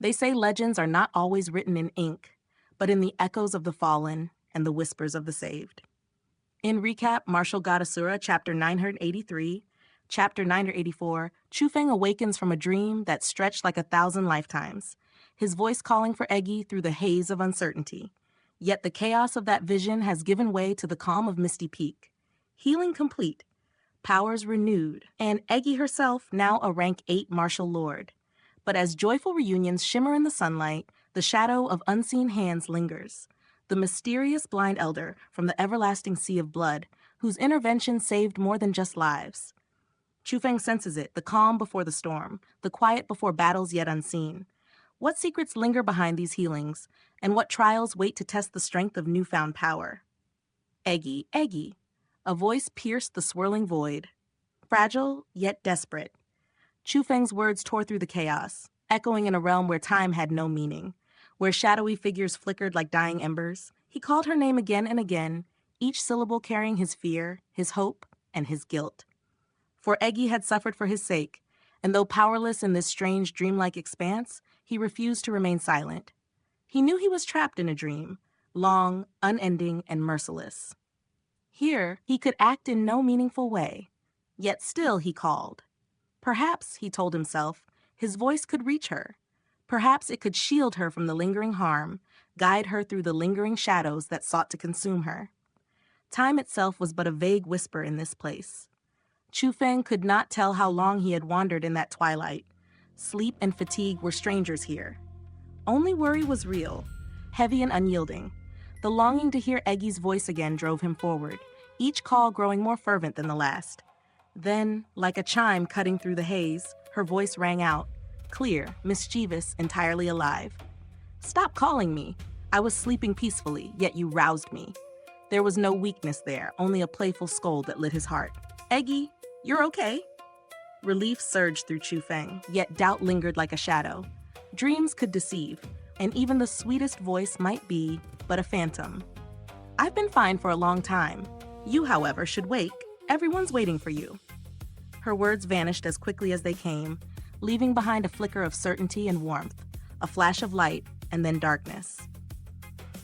They say legends are not always written in ink, but in the echoes of the fallen and the whispers of the saved. In recap, Martial God Asura, Chapter 983, Chapter 984, Chu Feng awakens from a dream that stretched like 1,000 lifetimes, his voice calling for Eggy through the haze of uncertainty. Yet the chaos of that vision has given way to the calm of Misty Peak. Healing complete, powers renewed, and Eggy herself now a rank 8 martial lord. But as joyful reunions shimmer in the sunlight, the shadow of unseen hands lingers. The mysterious blind elder from the everlasting sea of blood, whose intervention saved more than just lives. Chu Feng senses it, the calm before the storm, the quiet before battles yet unseen. What secrets linger behind these healings, and what trials wait to test the strength of newfound power? Eggy, Eggy. A voice pierced the swirling void. Fragile, yet desperate. Chu Feng's words tore through the chaos, echoing in a realm where time had no meaning, where shadowy figures flickered like dying embers. He called her name again and again, each syllable carrying his fear, his hope, and his guilt. For Eggy had suffered for his sake, and though powerless in this strange dreamlike expanse, he refused to remain silent. He knew he was trapped in a dream, long, unending, and merciless. Here, he could act in no meaningful way, yet still he called. Perhaps, he told himself, his voice could reach her. Perhaps it could shield her from the lingering harm, guide her through the lingering shadows that sought to consume her. Time itself was but a vague whisper in this place. Chu Feng could not tell how long he had wandered in that twilight. Sleep and fatigue were strangers here. Only worry was real, heavy and unyielding. The longing to hear Eggy's voice again drove him forward, each call growing more fervent than the last. Then, like a chime cutting through the haze, her voice rang out, clear, mischievous, entirely alive. "Stop calling me. I was sleeping peacefully, yet you roused me." There was no weakness there, only a playful scold that lit his heart. "Eggy, you're okay." Relief surged through Chu Feng, yet doubt lingered like a shadow. Dreams could deceive, and even the sweetest voice might be but a phantom. "I've been fine for a long time. You, however, should wake. Everyone's waiting for you." Her words vanished as quickly as they came, leaving behind a flicker of certainty and warmth, a flash of light, and then darkness.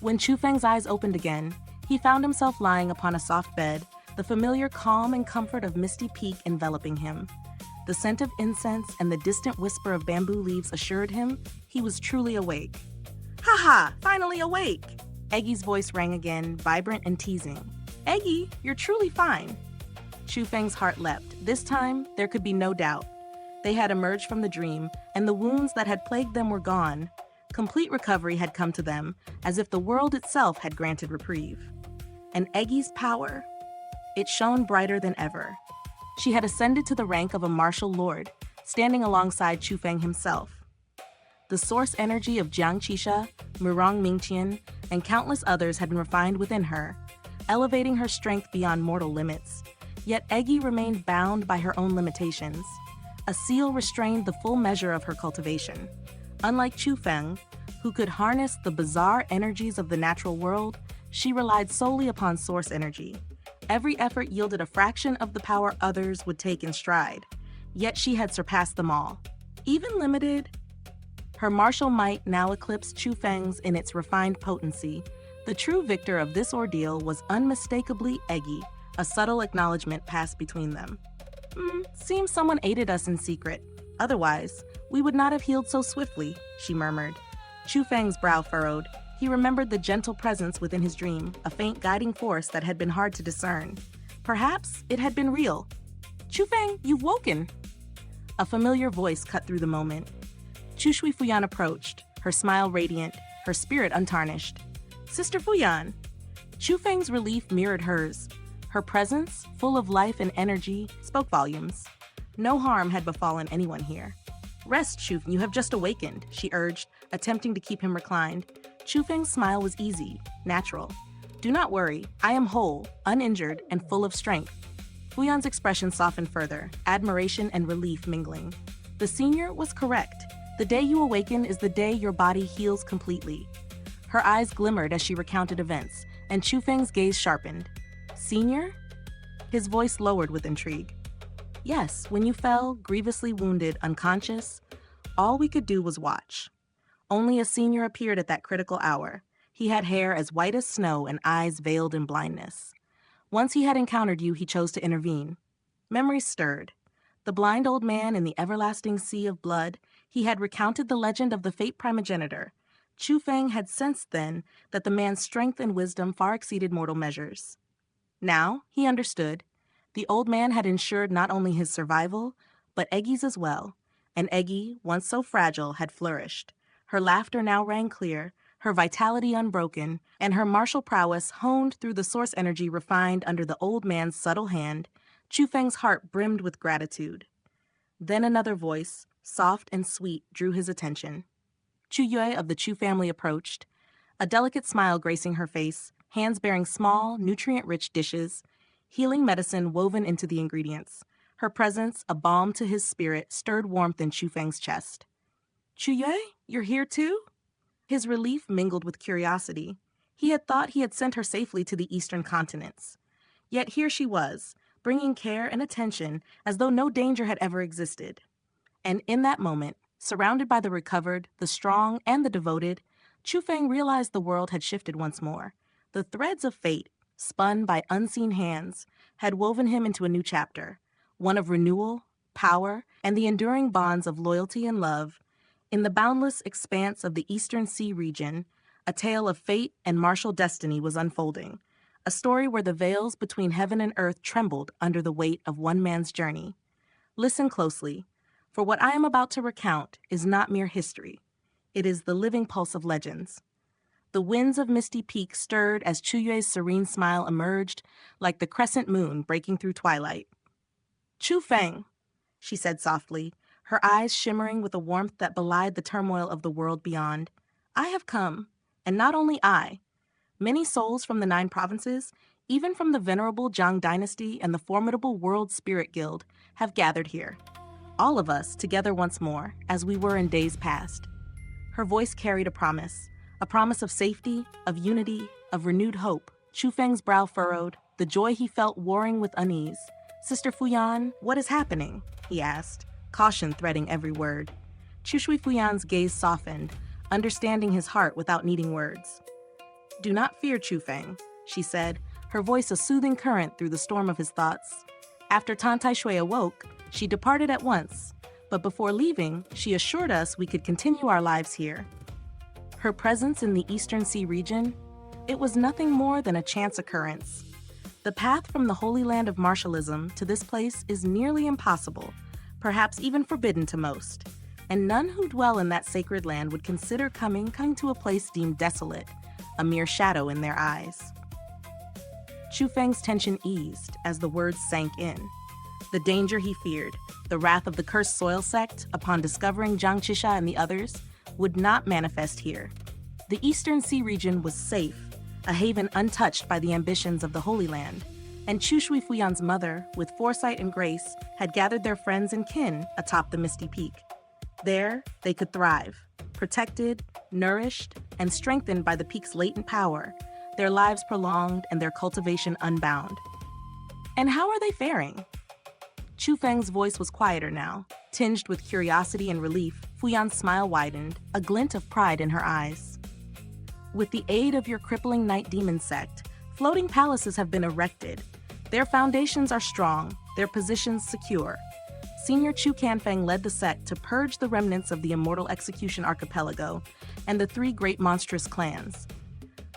When Chu Feng's eyes opened again, he found himself lying upon a soft bed, the familiar calm and comfort of Misty Peak enveloping him. The scent of incense and the distant whisper of bamboo leaves assured him he was truly awake. "Ha ha! Finally awake!" Eggy's voice rang again, vibrant and teasing. "Eggy, you're truly fine." Chu Feng's heart leapt. This time, there could be no doubt. They had emerged from the dream, and the wounds that had plagued them were gone. Complete recovery had come to them, as if the world itself had granted reprieve. And Eggy's power? It shone brighter than ever. She had ascended to the rank of a martial lord, standing alongside Chu Feng himself. The source energy of Xianxia, Murong Mingqian, and countless others had been refined within her, elevating her strength beyond mortal limits. Yet Eggy remained bound by her own limitations. A seal restrained the full measure of her cultivation. Unlike Chu Feng, who could harness the bizarre energies of the natural world, she relied solely upon source energy. Every effort yielded a fraction of the power others would take in stride. Yet she had surpassed them all. Even limited, her martial might now eclipsed Chu Feng's in its refined potency. The true victor of this ordeal was unmistakably Eggy. A subtle acknowledgement passed between them. "Seems someone aided us in secret. Otherwise, we would not have healed so swiftly," she murmured. Chu Feng's brow furrowed. He remembered the gentle presence within his dream, a faint guiding force that had been hard to discern. Perhaps it had been real. "Chu Feng, you've woken!" A familiar voice cut through the moment. Chu Fuyan approached, her smile radiant, her spirit untarnished. "Sister Fuyan!" Chu Feng's relief mirrored hers. Her presence, full of life and energy, spoke volumes. No harm had befallen anyone here. "Rest, Chu, you have just awakened," she urged, attempting to keep him reclined. Chu Feng's smile was easy, natural. "Do not worry, I am whole, uninjured, and full of strength." Fuyan's expression softened further, admiration and relief mingling. The senior was correct. The day you awaken is the day your body heals completely. Her eyes glimmered as she recounted events, and Chu Feng's gaze sharpened. "Senior?" His voice lowered with intrigue. "Yes, when you fell, grievously wounded, unconscious, all we could do was watch. Only a senior appeared at that critical hour. He had hair as white as snow and eyes veiled in blindness. Once he had encountered you, he chose to intervene. Memories stirred. The blind old man in the everlasting sea of blood, he had recounted the legend of the fate primogenitor. Chu Feng had sensed then that the man's strength and wisdom far exceeded mortal measures. Now he understood. The old man had ensured not only his survival, but Eggy's as well. And Eggy, once so fragile, had flourished. Her laughter now rang clear, her vitality unbroken, and her martial prowess honed through the source energy refined under the old man's subtle hand. Chu Feng's heart brimmed with gratitude. Then another voice, soft and sweet, drew his attention. Chu Yue of the Chu family approached, a delicate smile gracing her face, hands bearing small, nutrient-rich dishes, healing medicine woven into the ingredients. Her presence, a balm to his spirit, stirred warmth in Chu Feng's chest. Chu Yue, you're here too? His relief mingled with curiosity. He had thought he had sent her safely to the eastern continents. Yet here she was, bringing care and attention as though no danger had ever existed. And in that moment, surrounded by the recovered, the strong, and the devoted, Chu Feng realized the world had shifted once more. The threads of fate, spun by unseen hands, had woven him into a new chapter, one of renewal, power, and the enduring bonds of loyalty and love. In the boundless expanse of the Eastern Sea region, a tale of fate and martial destiny was unfolding, a story where the veils between heaven and earth trembled under the weight of one man's journey. Listen closely, for what I am about to recount is not mere history. It is the living pulse of legends. The winds of Misty Peak stirred as Chu Yue's serene smile emerged like the crescent moon breaking through twilight. Chu Feng, she said softly, her eyes shimmering with a warmth that belied the turmoil of the world beyond. I have come, and not only I. Many souls from the 9 provinces, even from the venerable Zhang dynasty and the formidable World Spirit Guild, have gathered here. All of us together once more, as we were in days past. Her voice carried a promise of safety, of unity, of renewed hope. Chu Feng's brow furrowed, the joy he felt warring with unease. Sister Fuyan, what is happening? He asked, caution threading every word. Chu Shui Fuyan's gaze softened, understanding his heart without needing words. Do not fear, Chu Feng, she said, her voice a soothing current through the storm of his thoughts. After Tan Tai Shui awoke, she departed at once, but before leaving, she assured us we could continue our lives here. Her presence in the Eastern Sea region, it was nothing more than a chance occurrence. The path from the Holy Land of martialism to this place is nearly impossible, perhaps even forbidden to most, and none who dwell in that sacred land would consider coming to a place deemed desolate, a mere shadow in their eyes. Chu Feng's tension eased as the words sank in. The danger he feared, the wrath of the cursed soil sect upon discovering Xianxia and the others, would not manifest here. The Eastern Sea region was safe, a haven untouched by the ambitions of the Holy Land, and Chu Shui Fuyan's mother, with foresight and grace, had gathered their friends and kin atop the Misty Peak. There, they could thrive, protected, nourished, and strengthened by the peak's latent power, their lives prolonged and their cultivation unbound. And how are they faring? Chu Feng's voice was quieter now, tinged with curiosity and relief. Fuyan's smile widened, a glint of pride in her eyes. With the aid of your crippling night demon sect, floating palaces have been erected. Their foundations are strong, their positions secure. Senior Chu Canfeng led the sect to purge the remnants of the Immortal Execution Archipelago and the 3 great monstrous clans.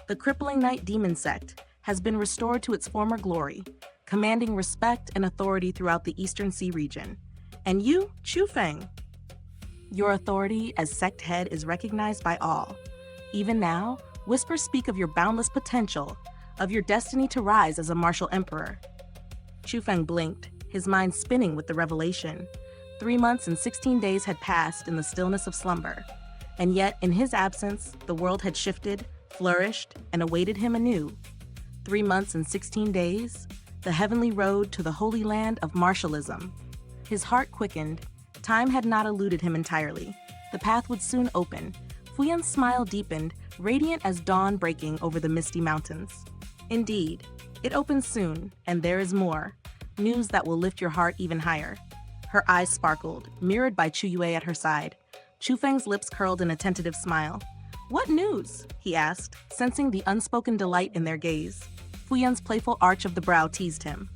The crippling night demon sect has been restored to its former glory, commanding respect and authority throughout the Eastern Sea region. And you, Chu Feng, your authority as sect head is recognized by all. Even now, whispers speak of your boundless potential, of your destiny to rise as a martial emperor. Chu Feng blinked, his mind spinning with the revelation. 3 months and 16 days had passed in the stillness of slumber, and yet in his absence, the world had shifted, flourished, and awaited him anew. 3 months and 16 days, the heavenly road to the holy land of martialism. His heart quickened. Time had not eluded him entirely. The path would soon open. Fuyan's smile deepened, radiant as dawn breaking over the misty mountains. Indeed, it opens soon, and there is more. News that will lift your heart even higher. Her eyes sparkled, mirrored by Chu Yue at her side. Chu Feng's lips curled in a tentative smile. "What news?" he asked, sensing the unspoken delight in their gaze. Fuyan's playful arch of the brow teased him.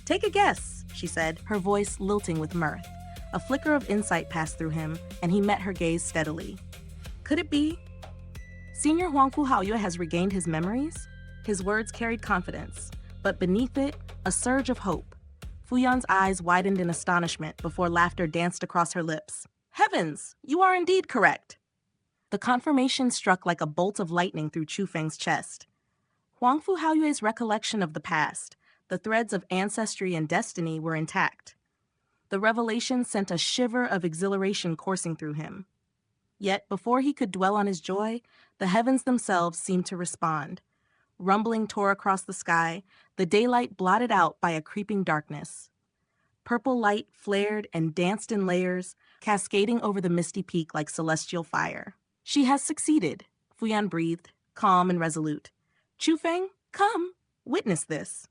"Take a guess," she said, her voice lilting with mirth. A flicker of insight passed through him, and he met her gaze steadily. "Could it be? Senior Huangfu Haoyue has regained his memories?" His words carried confidence, but beneath it, a surge of hope. Fuyan's eyes widened in astonishment before laughter danced across her lips. "Heavens, you are indeed correct!" The confirmation struck like a bolt of lightning through Chu Feng's chest. Huangfu Haoyue's recollection of the past, the threads of ancestry and destiny, were intact. The revelation sent a shiver of exhilaration coursing through him. Yet, before he could dwell on his joy, the heavens themselves seemed to respond. Rumbling tore across the sky, the daylight blotted out by a creeping darkness. Purple light flared and danced in layers, cascading over the Misty Peak like celestial fire. "She has succeeded," Fuyan breathed, calm and resolute. "Chu Feng, come, witness this."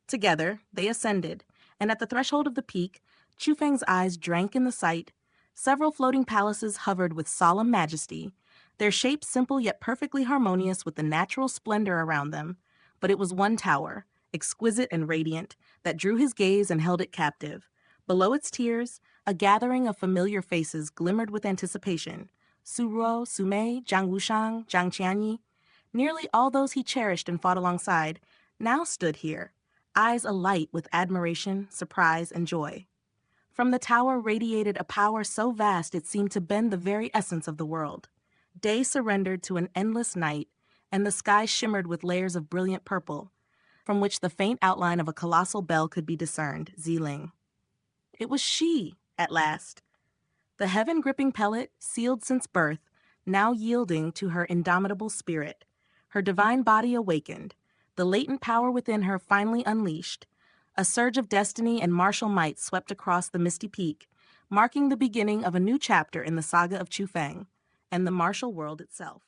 Together, they ascended, and at the threshold of the peak, Chu Feng's eyes drank in the sight. Several floating palaces hovered with solemn majesty, their shapes simple yet perfectly harmonious with the natural splendor around them. But it was one tower, exquisite and radiant, that drew his gaze and held it captive. Below its tiers, a gathering of familiar faces glimmered with anticipation. Su Ruo, Su Mei, Zhang Wushang, Zhang Qianyi. Nearly all those he cherished and fought alongside now stood here, eyes alight with admiration, surprise, and joy. From the tower radiated a power so vast it seemed to bend the very essence of the world. Day surrendered to an endless night, and the sky shimmered with layers of brilliant purple, from which the faint outline of a colossal bell could be discerned, Ziling. It was she, at last. The heaven-gripping pellet, sealed since birth, now yielding to her indomitable spirit. Her divine body awakened, the latent power within her finally unleashed. A surge of destiny and martial might swept across the Misty Peak, marking the beginning of a new chapter in the saga of Chu Feng and the martial world itself.